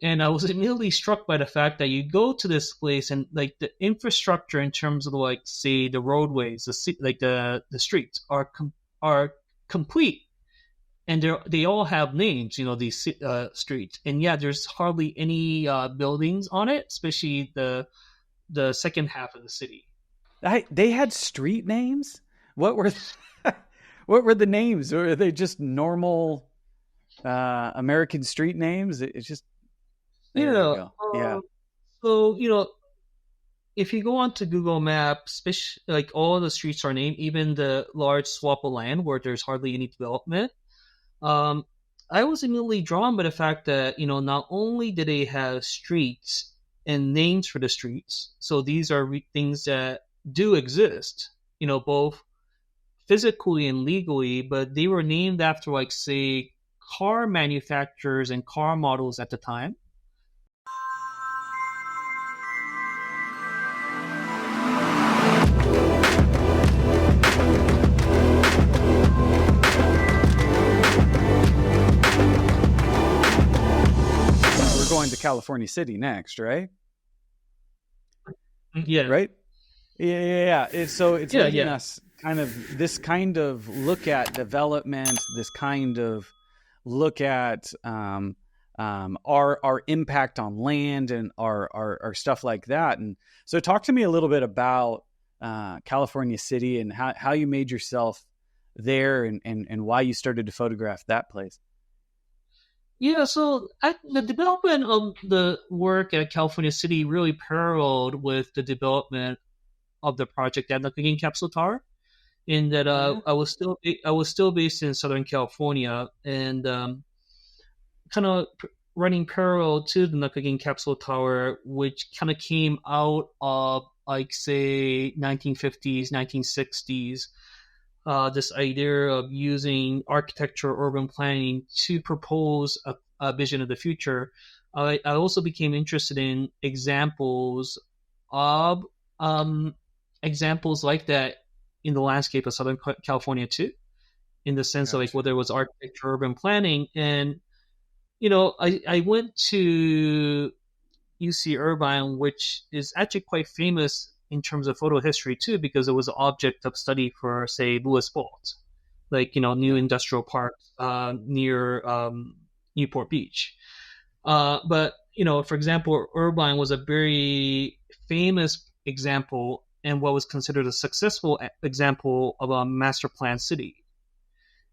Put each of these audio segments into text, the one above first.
And I was immediately struck by the fact that you go to this place and like the infrastructure in terms of like say the roadways, like the streets are complete, and they all have names. These streets, and yeah, there's hardly any buildings on it, especially the second half of the city. They had street names. What were what were the names? Or are they just normal American street names? It's just there you Yeah. go. Yeah. So if you go onto Google Maps, like all the streets are named, even the large swath of land where there's hardly any development. Um, I was immediately drawn by the fact that not only do they have streets and names for the streets, so these are things that do exist, both physically and legally, but they were named after like say car manufacturers and car models at the time. We're going to California City next, right? Yeah, Right? Yeah. So it's yeah, leading yeah. us kind of this kind of look at development, this kind of look at our impact on land and our stuff like that. And so, talk to me a little bit about California City and how you made yourself there and why you started to photograph that place. Yeah, so the development of the work at California City really paralleled with the development of the project at Nakagin Capsule Tower. In that, Oh yeah. I was still based in Southern California, and kind of running parallel to the Nakagin Capsule Tower, which kind of came out of like say 1950s, 1960s. This idea of using architecture, urban planning to propose a vision of the future. I also became interested in of um, examples like that in the landscape of Southern California too, in the sense of like Gotcha. whether it was architecture, urban planning, and I went to UC Irvine, which is actually quite famous in terms of photo history too, because it was an object of study for, say, Lewis Bolt, like new Yeah. industrial parks near Newport Beach. But for example, Irvine was a very famous example and what was considered a successful example of a master plan city,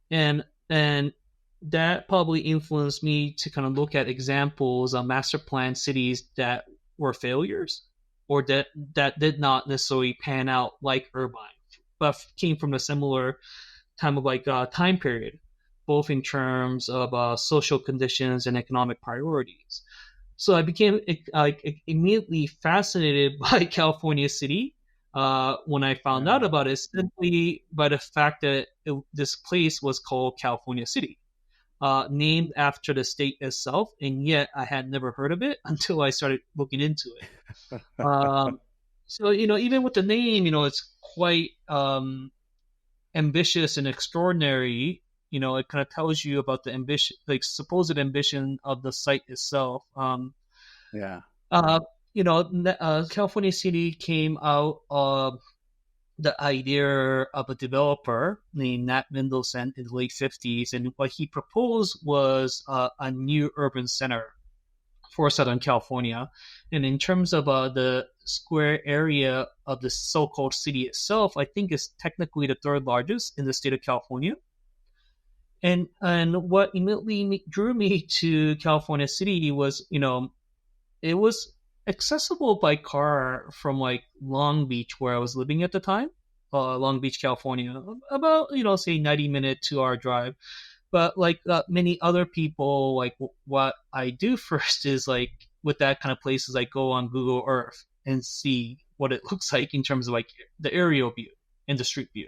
and that probably influenced me to kind of look at examples of master plan cities that were failures or that did not necessarily pan out like Irvine, but came from a similar time of like time period, both in terms of social conditions and economic priorities. So I became like immediately fascinated by California City when I found out Yeah. about it, simply by the fact that this place was called California City, named after the state itself, and yet I had never heard of it until I started looking into it. Um, so even with the name, it's quite ambitious and extraordinary. It kind of tells you about the ambition, like supposed ambition of the site itself. Yeah. Uh, California City came out of the idea of a developer named Nat Mendelsohn in the late 50s, and what he proposed was a new urban center for Southern California. And in terms of the square area of the so-called city itself, I think is technically the third largest in the state of California. And what immediately drew me to California City was, it was accessible by car from like Long Beach, where I was living at the time, Long Beach, California, about say 90-minute 2 hour drive. But like many other people, like what I do first is like with that kind of places, I go on Google Earth and see what it looks like in terms of like the aerial view and the street view.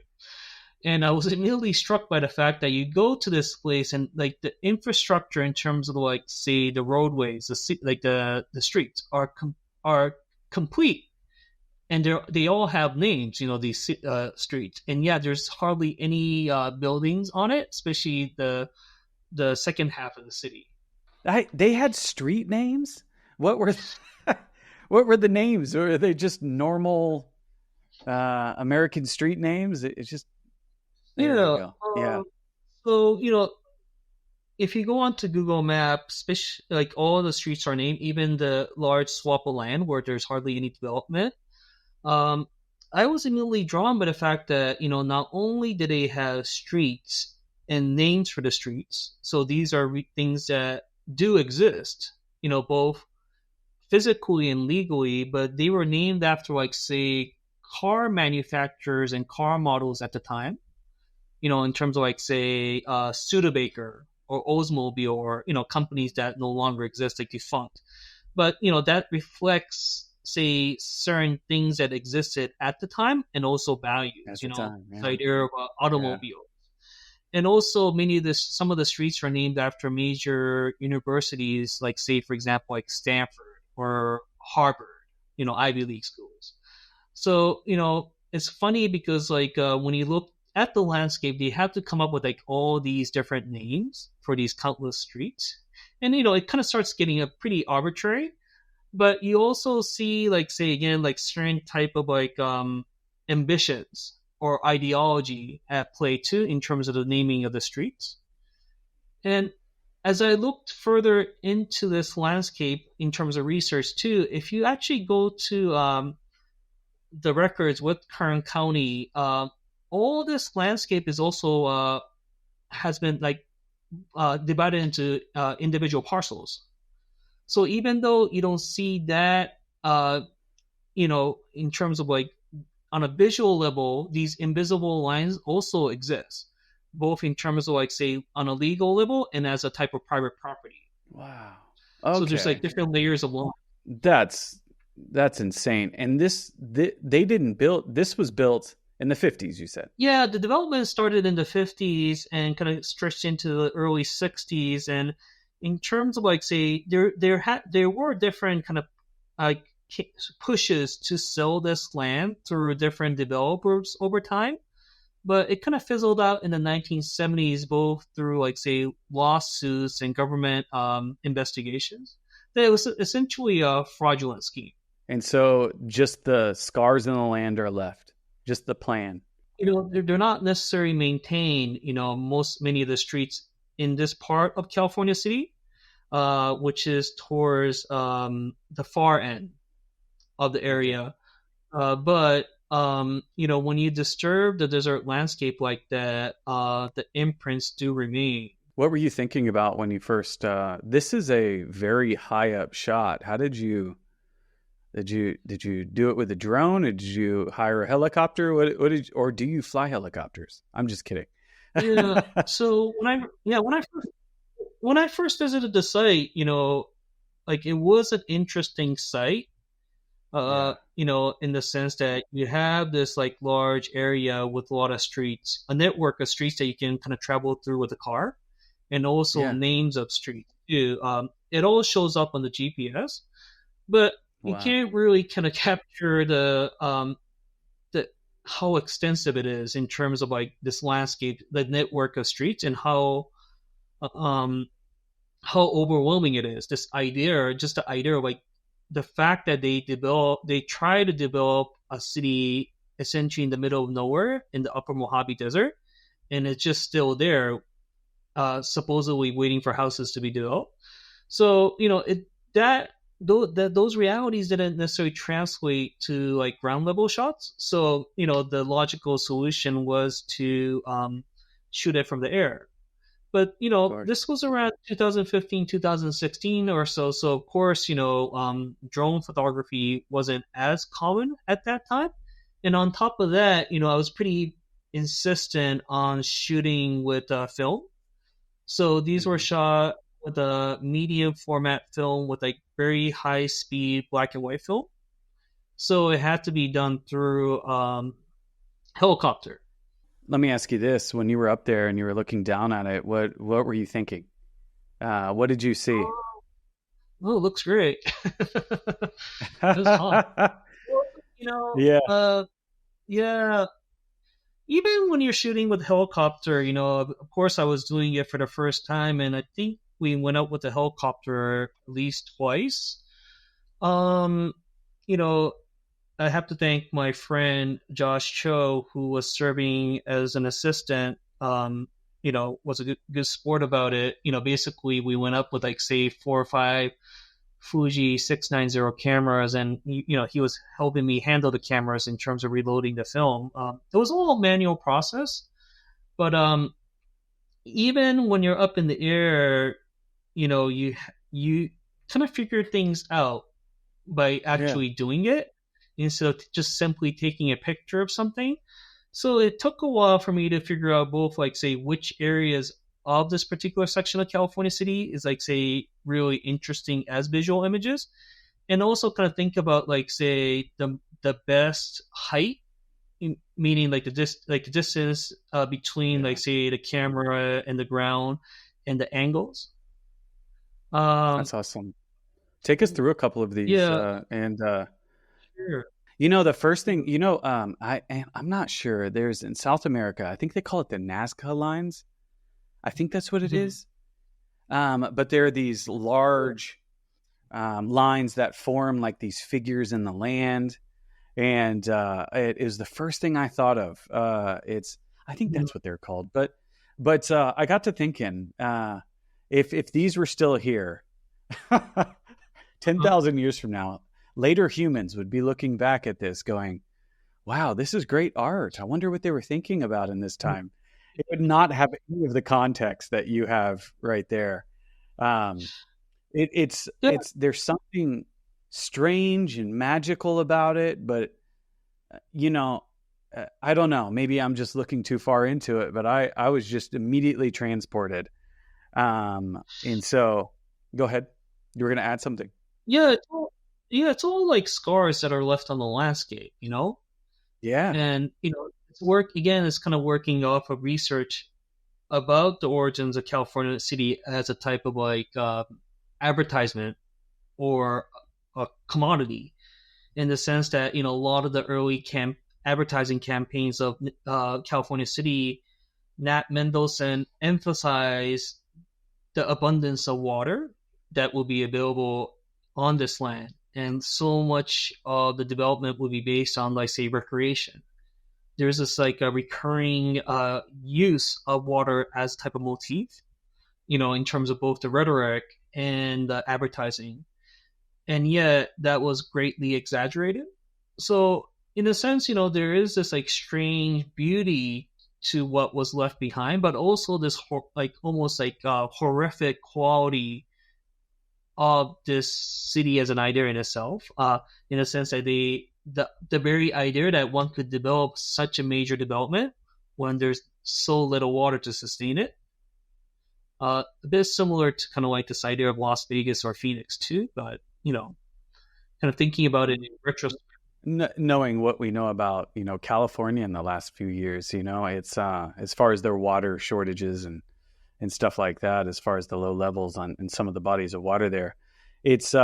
And I was immediately struck by the fact that you go to this place and like the infrastructure in terms of like say the roadways, like the streets are complete, and they all have names. These streets, and yeah, there's hardly any buildings on it, especially the second half of the city. They had street names. What were what were the names? Or were they just normal American street names? It's just there you Yeah. go. Yeah, So if you go onto Google Maps, like all the streets are named, even the large swath of land where there's hardly any development. Um, I was immediately drawn by the fact that not only do they have streets and names for the streets, so these are things that do exist, both physically and legally, but they were named after, like, say, car manufacturers and car models at the time. In terms of, like, say, Studebaker or Oldsmobile, or companies that no longer exist, like defunct. But that reflects, say, certain things that existed at the time, and also values. at the time. The Yeah, idea of yeah, automobile, and also some of the streets are named after major universities, like, say, for example, like Stanford or Harvard, Ivy League schools. So it's funny because, like, when you look at the landscape, they have to come up with, like, all these different names for these countless streets, and it kind of starts getting a pretty arbitrary. But you also see, like, say again, like certain type of, like, ambitions or ideology at play too in terms of the naming of the streets. And as I looked further into this landscape in terms of research too, if you actually go to the records with Kern County, all this landscape is also has been, like, divided into individual parcels. So even though you don't see that, in terms of, like, on a visual level, these invisible lines also exist, both in terms of, like, say, on a legal level and as a type of private property. wow. So there's, like, Okay, different layers of law. that's that's insane. And they didn't build. This was built in the 50s. You said. Yeah, the development started in the 50s and kind of stretched into the early 60s. And in terms of, like, say, there were different kind of, like, pushes to sell this land through different developers over time, but it kind of fizzled out in the 1970s, both through, like, say, lawsuits and government investigations. That it was essentially a fraudulent scheme. And so just the scars in the land are left. Just the plan. They're not necessarily maintained. Many of the streets in this part of California City, which is towards the far end of the Okay. area. But when you disturb the desert landscape like that, the imprints do remain. What were you thinking about when you first? This is a very high up shot. How did you do it with a drone? Or did you hire a helicopter? What did or do you fly helicopters? I'm just kidding. Yeah. So when I first visited the site, like, it was an interesting site. Yeah, In the sense that you have this, like, large area with a lot of streets, a network of streets that you can kind of travel through with a car, and also yeah. names of streets too. It all shows up on the GPS, but you Wow. can't really kind of capture the how extensive it is in terms of, like, this landscape, the network of streets, and um how overwhelming it is. Just the idea of, like, the fact that they try to develop a city essentially in the middle of nowhere in the upper Mojave Desert, and it's just still there, supposedly waiting for houses to be developed. So those realities didn't necessarily translate to, like, ground level shots. So the logical solution was to shoot it from the air. But Of course. this was around 2015, 2016 or so. So of course, drone photography wasn't as common at that time. And on top of that, I was pretty insistent on shooting with film. So these were Hmm. shot with a medium format film with, like, very high speed black and white film. So it had to be done through helicopter. Let me ask you this: when you were up there and you were looking down at it, what were you thinking? What did you see? Oh, it looks great. It was fun. Well, Yeah, yeah. Even when you're shooting with helicopter, of course, I was doing it for the first time, and I think we went up with a helicopter at least twice. Um, you know, I have to thank my friend Josh Cho, who was serving as an assistant. Was a good sport about it. Basically, we went up with like say 4 or 5 Fuji 690 cameras, and he was helping me handle the cameras in terms of reloading the film. It was all a manual process, but even when you're up in the air, you kind of figure things out by Yeah. actually doing it instead of just simply taking a picture of something. So it took a while for me to figure out both, like, say, which areas of this particular section of California City is, like, say, really interesting as visual images, and also kind of think about, like, say, the best height, meaning like the distance between, Yeah. like, say, the camera and the ground, and the angles. Um, That's awesome. Take us through a couple of these, yeah, and sure. the first thing, I'm not sure. There's in South America, I think they call it the Nazca lines. I think that's what it Mhm. is. But there are these large lines that form like these figures in the land, and it is the first thing I thought of. I think Mhm. that's what they're called. But I got to thinking, if these were still here, ten Uh, thousand years from now, later humans would be looking back at this, going, "Wow, this is great art. I wonder what they were thinking about in this time." It would not have any of the context that you have right there. Um, yeah, it's there's something strange and magical about it, but you know, I don't know. Maybe I'm just looking too far into it, but I was just immediately transported. And so, go ahead. You were going to add something. yeah, it's all like scars that are left on the landscape. Yeah. And it's work again. It's kind of working off of research about the origins of California City as a type of like advertisement or a commodity, in the sense that a lot of the early advertising campaigns of California City, Nat Mendelsohn emphasized the abundance of water that will be available on this land, and so much of the development will be based on, like, say, recreation. There's this like a recurring use of water as type of motif, in terms of both the rhetoric and the advertising, and yet that was greatly exaggerated. So in a sense, there is this like strange beauty to what was left behind, but also this like almost like horrific quality of this city as an idea in itself. In a sense that the very idea that one could develop such a major development when there's so little water to sustain it. A bit similar to kind of like this idea of Las Vegas or Phoenix too, but kind of thinking about it in retrospect. Knowing what we know about, California in the last few years, it's as far as their water shortages and stuff like that, as far as the low levels on in some of the bodies of water there, it's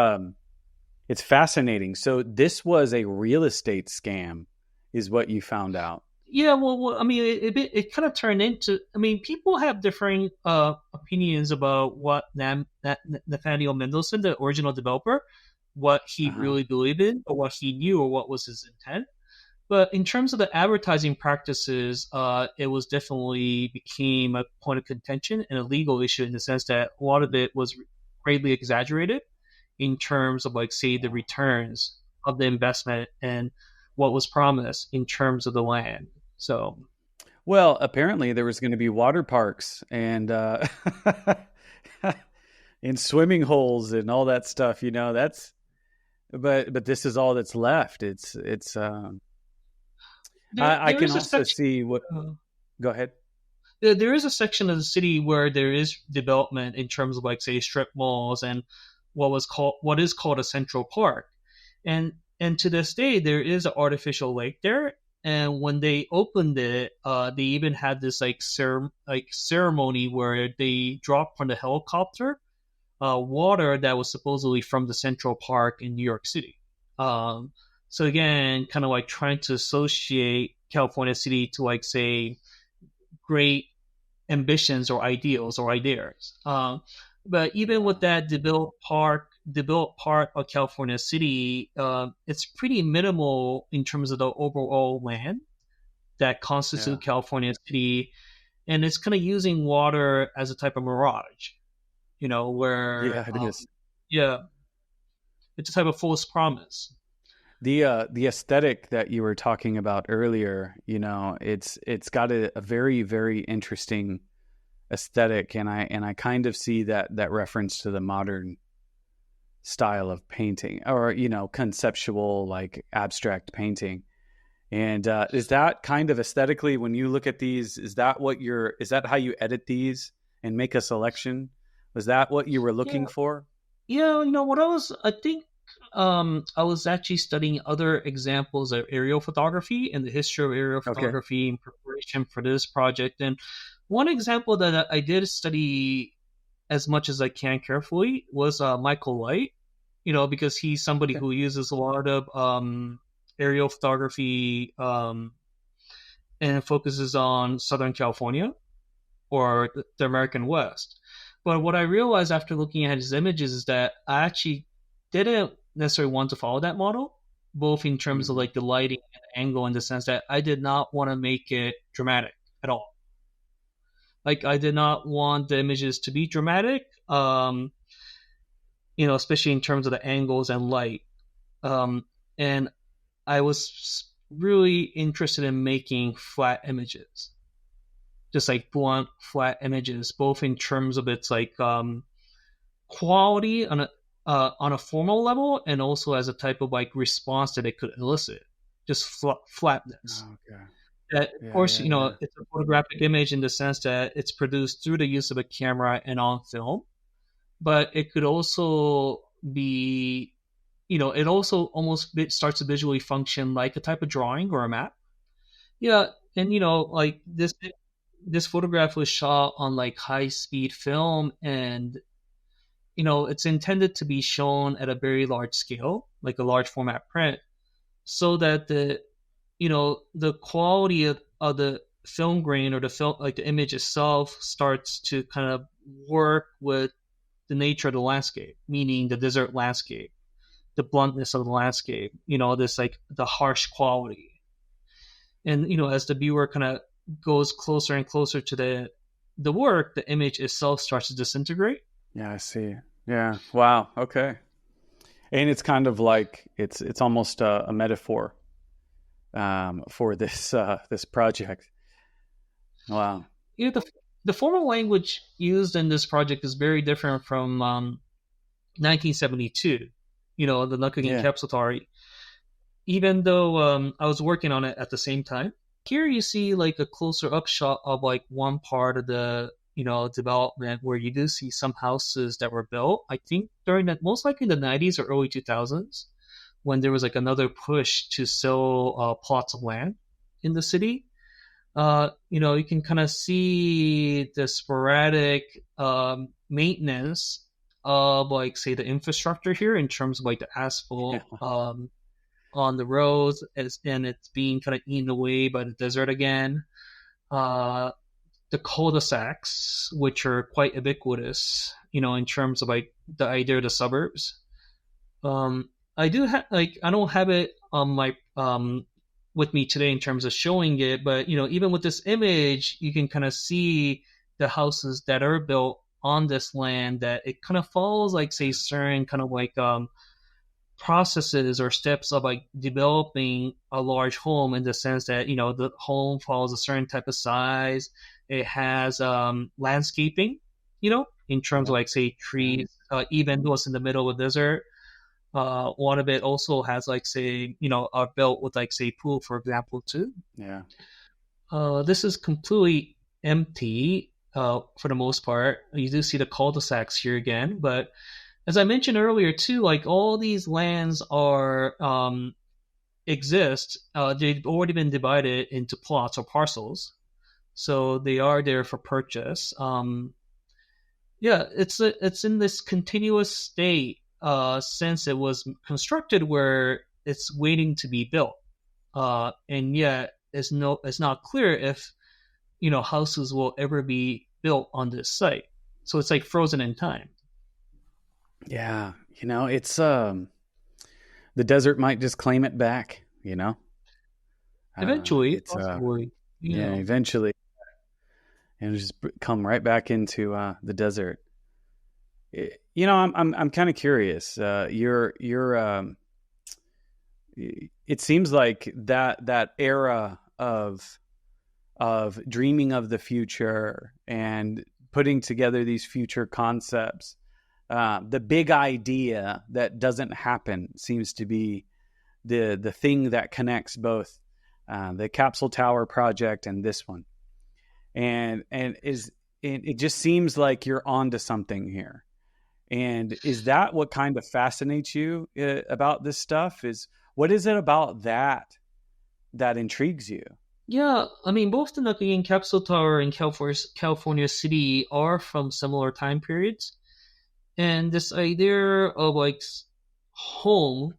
it's fascinating. So this was a real estate scam, is what you found out. Yeah, well, I mean, it kind of turned into. I mean, people have differing opinions about what Nathaniel Mendelsohn, the original developer, what he Uh-huh. really believed in, or what he knew, or what was his intent. But in terms of the advertising practices, it was definitely became a point of contention and a legal issue, in the sense that a lot of it was greatly exaggerated in terms of, like, say, the returns of the investment and what was promised in terms of the land. So Well, apparently there was going to be water parks and and swimming holes and all that stuff. That's but this is all that's left. It's I there can is a also section. see what. Uh, Go ahead. there is a section of the city where there is development in terms of, like, say, strip malls and what is called a Central Park, and to this day there is an artificial lake there. And when they opened it, they even had this like ceremony where they dropped from the helicopter water that was supposedly from the Central Park in New York City. Um, so again, kind of like trying to associate California City to, like, say, great ambitions or ideals or ideas. But even with that developed part of California City, it's pretty minimal in terms of the overall land that Yeah. constitute California City, and it's kind of using water as a type of mirage. Where Yeah, it is. yeah, it's a type of false promise. The aesthetic that you were talking about earlier, it's got a very, very interesting aesthetic, and I kind of see that reference to the modern style of painting, or conceptual, like abstract painting. And is that kind of aesthetically, when you look at these, is that how you edit these and make a selection? Was that what you were looking Yeah, for? yeah. What I think I was actually studying other examples of aerial photography and the history of aerial Okay. photography in preparation for this project. And one example that I did study as much as I can carefully was Michael White. Because he's somebody Okay. who uses a lot of aerial photography, and focuses on Southern California or the American West. But what I realized after looking at his images is that I actually didn't necessarily want to follow that model, both in terms of Hmm. like the lighting and the angle, in the sense that I did not want to make it dramatic at all. Like I did not want the images to be dramatic, especially in terms of the angles and light. And I was really interested in making flat images, just like blunt, flat images, both in terms of its like quality on a formal level, and also as a type of like response that it could elicit, just flatness. Okay. That, of Yeah, course, yeah, yeah. it's a photographic image in the sense that it's produced through the use of a camera and on film, but it could also be, it also almost starts to visually function like a type of drawing or a map. Yeah, and like this photograph was shot on like high speed film, and it's intended to be shown at a very large scale, like a large format print, so that the quality of the film grain, or the film, like the image itself, starts to kind of work with the nature of the landscape, meaning the desert landscape, the bluntness of the landscape, this like the harsh quality. And as the viewer kind of goes closer and closer to the work, the image itself starts to disintegrate. Yeah, I see. Yeah. Wow. Okay. And it's kind of like it's almost a metaphor for this project. Wow. The formal language used in this project is very different from 1972. The Nukkagin Yeah. Capsultari. Even though I was working on it at the same time. Here you see like a closer up shot of like one part of the development, where you do see some houses that were built. I think during that, most likely in the 90s or early 2000s, when there was like another push to sell plots of land in the city. You can kind of see the sporadic maintenance of, like, say, the infrastructure here, in terms of like the Yeah. asphalt on the roads, and it's being kind of eaten away by the desert again. Uh, the cul-de-sacs, which are quite ubiquitous, in terms of like the idea of the suburbs. I do have, like, I don't have it on my with me today in terms of showing it, but even with this image, you can kind of see the houses that are built on this land, that it kind of follows, like, say, certain kind of like processes or steps of like developing a large home, in the sense that the home follows a certain type of size. It has landscaping, in terms of Yeah. like, say, Yeah. trees, even though it's in the middle of a desert. One of it also has, like, say, a belt with, like, say, pool, for example, too. Yeah. This is completely empty for the most part. You do see the cul-de-sacs here again, but as I mentioned earlier too, like, all these lands are exist. They've already been divided into plots or parcels, so they are there for purchase. Yeah, it's in this continuous state since it was constructed, where it's waiting to be built. And yet it's not clear if houses will ever be built on this site. So it's like frozen in time. Yeah, it's the desert might just claim it back. Eventually, It's possibly, yeah, eventually, and just come right back into the desert. I'm kind of curious. It seems like that era of dreaming of the future and putting together these future concepts. The big idea that doesn't happen seems to be the thing that connects both the Capsule Tower project and this one, and it just seems like you're onto something here. And is that what kind of fascinates you about this stuff? Is what is it about that intrigues you? yeah. I mean, both the Nakagin Capsule Tower and California City are from similar time periods, and this idea of like home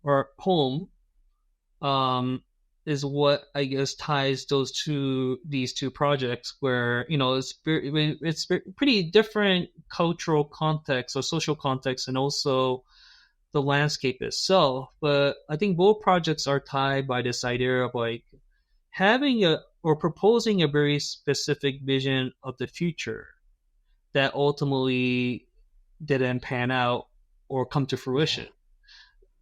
um, is what I guess ties these two projects, where it's pretty different cultural context or social context, and also the landscape itself. But I think both projects are tied by this idea of like having a or proposing a very specific vision of the future that ultimately didn't pan out or come to fruition.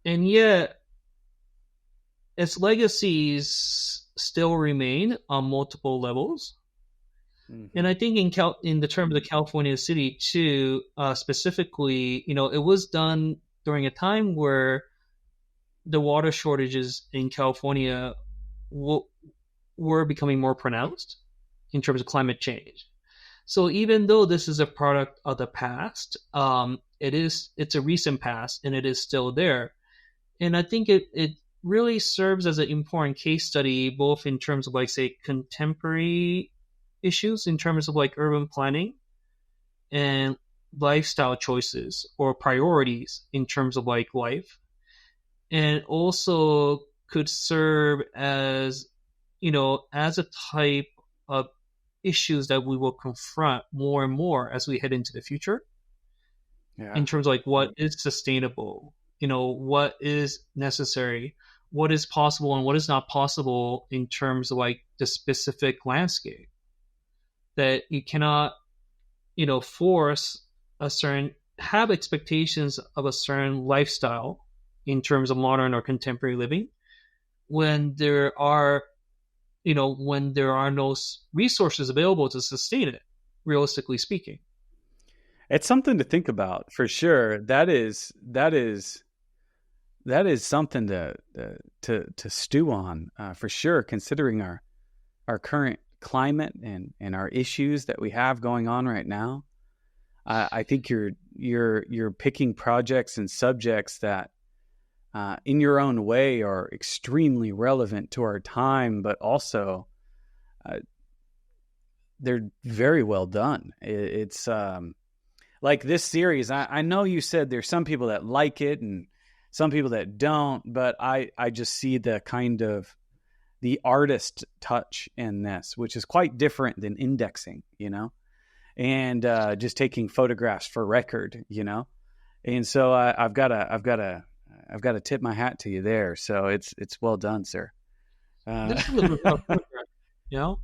And yet its legacies still remain on multiple levels. And I think in the terms of California City too, specifically, it was done during a time where the water shortages in California were becoming more pronounced in terms of climate change. So even though this is a product of the past, it's a recent past and it is still there. And I think it really serves as an important case study, both in terms of like say contemporary issues in terms of like urban planning and lifestyle choices or priorities in terms of like life, and also could serve as as a type of issues that we will confront more and more as we head into the future, Yeah. in terms of like what is sustainable, what is necessary, what is possible and what is not possible in terms of like the specific landscape, that you cannot force a certain have expectations of a certain lifestyle in terms of modern or contemporary living when there are no resources available to sustain it, realistically speaking. It's something to think about for sure. That is something to stew on for sure, considering our current climate and our issues that we have going on right now. I think you're picking projects and subjects that, in your own way, are extremely relevant to our time, but also they're very well done. It's like this series. I know you said there's some people that like it and some people that don't, but I just see the kind of the artist touch in this, which is quite different than indexing, and just taking photographs for record, And so I've got to tip my hat to you there. So it's well done, sir. This is a bizarre photograph, you know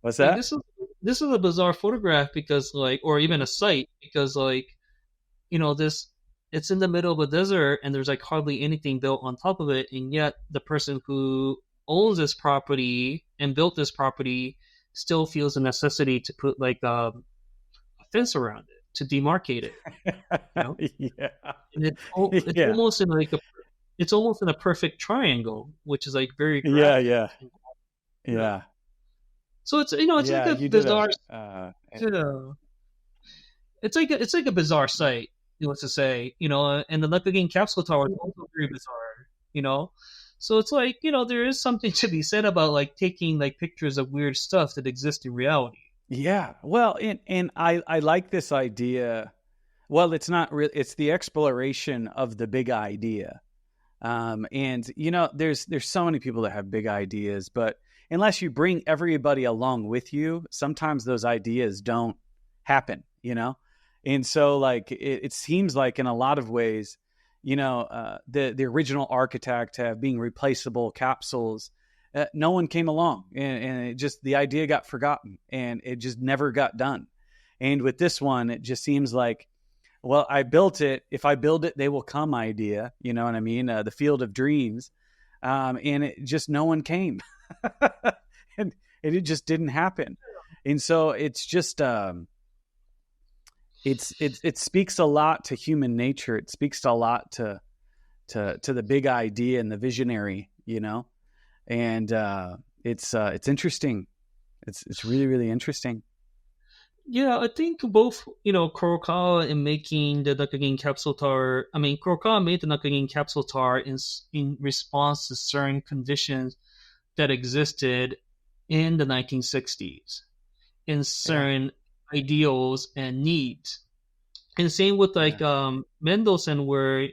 What's like that? this is a bizarre photograph because like, or even a site, because like, this it's in the middle of a desert and there's like hardly anything built on top of it, and yet the person who owns this property and built this property still feels the necessity to put like a fence around it to demarcate it. Yeah. And it's Yeah. almost in like it's almost in a perfect triangle, which is like very Yeah. graphic. Yeah. You know? Yeah. So it's like Yeah. a You did bizarre. a. Yeah. It's like a bizarre sight. Let's just say, and the Nakagin Capsule Tower is also very bizarre. So it's like, there is something to be said about like taking like pictures of weird stuff that exist in reality. Yeah. Well, and I like this idea. Well, it's not real. It's the exploration of the big idea. And there's so many people that have big ideas, but unless you bring everybody along with you, sometimes those ideas don't happen. And so like it seems like in a lot of ways, the original architect have being replaceable capsules. No one came along, and it just, the idea got forgotten, and it just never got done. And with this one, it just seems like, well, I built it. If I build it, they will come idea. You know what I mean? The field of dreams. And it just, no one came. And it just didn't happen. And so it's just, it speaks a lot to human nature. It speaks a lot to the big idea and the visionary, and it's interesting. It's really, really interesting. Yeah, I think both, Kurokawa in making the Nakagin capsule tower. I mean, Kurokawa made the Nakagin capsule tower in response to certain conditions that existed in the 1960s, in Yeah, certain ideals and needs. And same with yeah, like Mendelssohn, where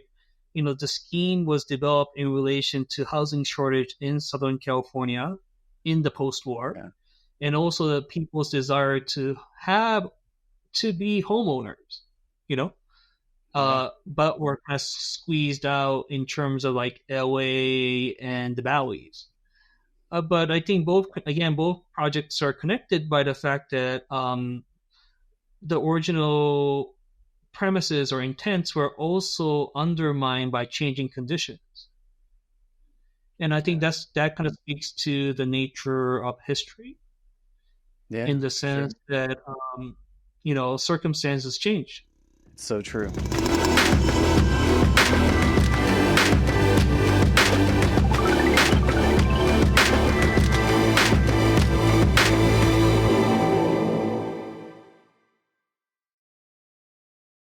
the scheme was developed in relation to housing shortage in Southern California in the post-war, yeah, and also the people's desire to be homeowners, you know, yeah, but were kind of squeezed out in terms of like LA and the valleys. But I think both projects are connected by the fact that the original premises or intents were also undermined by changing conditions. And I think yeah, that kind of speaks to the nature of history yeah, in the for sure. sense that circumstances change. It's so true.